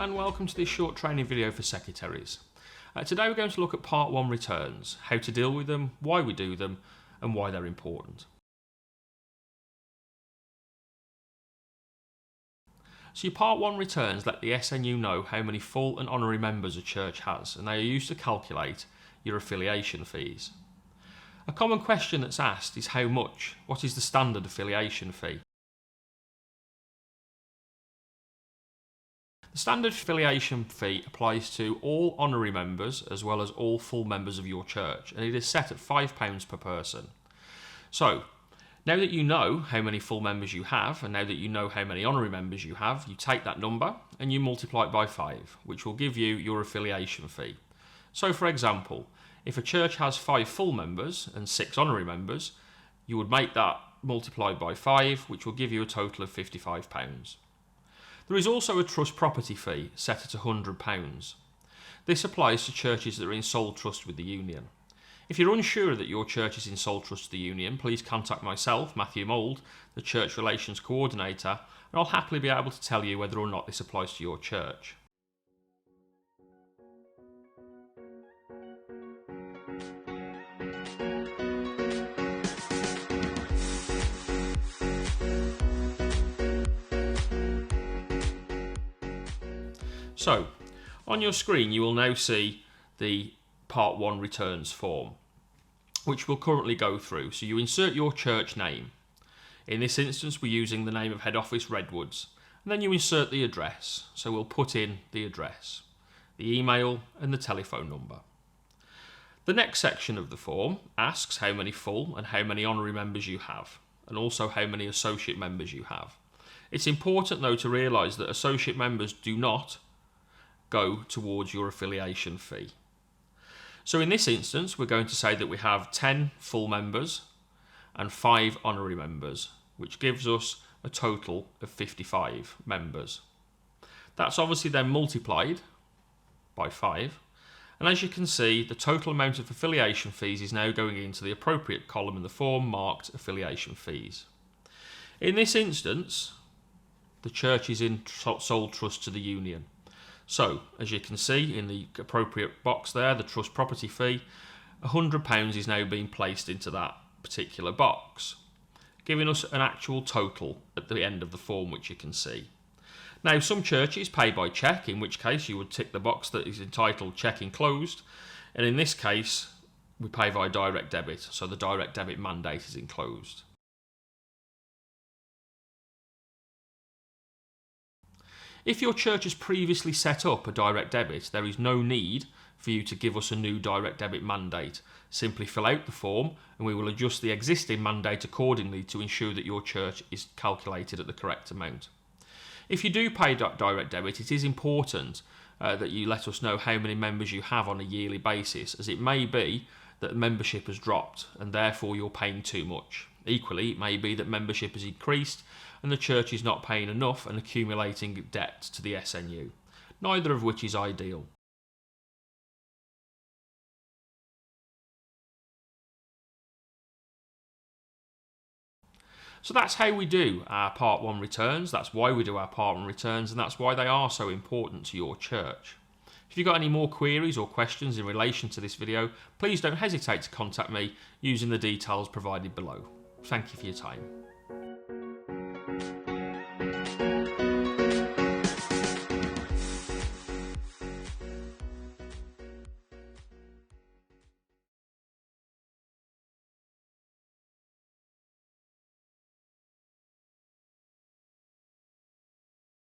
and welcome to this short training video for secretaries. Today we're going to look at part 1 returns, how to deal with them, why we do them and why they're important. So your part 1 returns let the SNU know how many full and honorary members a church has, and they are used to calculate your affiliation fees. A common question that's asked is how much? What is the standard affiliation fee? The standard affiliation fee applies to all honorary members as well as all full members of your church, and it is set at £5 per person. So, now that you know how many full members you have, and now that you know how many honorary members you have, you take that number and you multiply it by 5, which will give you your affiliation fee. So for example, if a church has 5 full members and 6 honorary members, you would make that multiplied by 5, which will give you a total of £55. There is also a trust property fee set at £100. This applies to churches that are in sole trust with the union. If you're unsure that your church is in sole trust with the union, please contact myself, Matthew Mould, the Church Relations Coordinator, and I'll happily be able to tell you whether or not this applies to your church. So, on your screen you will now see the Part 1 returns form, which we'll currently go through. So you insert your church name. In this instance we're using the name of Head Office Redwoods, and then you insert the address. So we'll put in the address, the email and the telephone number. The next section of the form asks how many full and how many honorary members you have, and also how many associate members you have. It's important though to realise that associate members do not go towards your affiliation fee. So in this instance we're going to say that we have 10 full members and 5 honorary members, which gives us a total of 55 members. That's obviously then multiplied by 5, and as you can see the total amount of affiliation fees is now going into the appropriate column in the form marked affiliation fees. In this instance the church is in sole trust to the union. So, as you can see in the appropriate box there, the trust property fee, £100 is now being placed into that particular box, giving us an actual total at the end of the form, which you can see. Now, some churches pay by cheque, in which case you would tick the box that is entitled cheque enclosed, and in this case we pay via direct debit, so the direct debit mandate is enclosed. If your church has previously set up a direct debit, there is no need for you to give us a new direct debit mandate. Simply fill out the form and we will adjust the existing mandate accordingly to ensure that your church is calculated at the correct amount. If you do pay direct debit, it is important that you let us know how many members you have on a yearly basis, as it may be that membership has dropped and therefore you're paying too much. Equally, it may be that membership has increased and the church is not paying enough and accumulating debt to the SNU, neither of which is ideal. So that's how we do our Part 1 returns, that's why we do our Part 1 returns, and that's why they are so important to your church. If you've got any more queries or questions in relation to this video, please don't hesitate to contact me using the details provided below. Thank you for your time.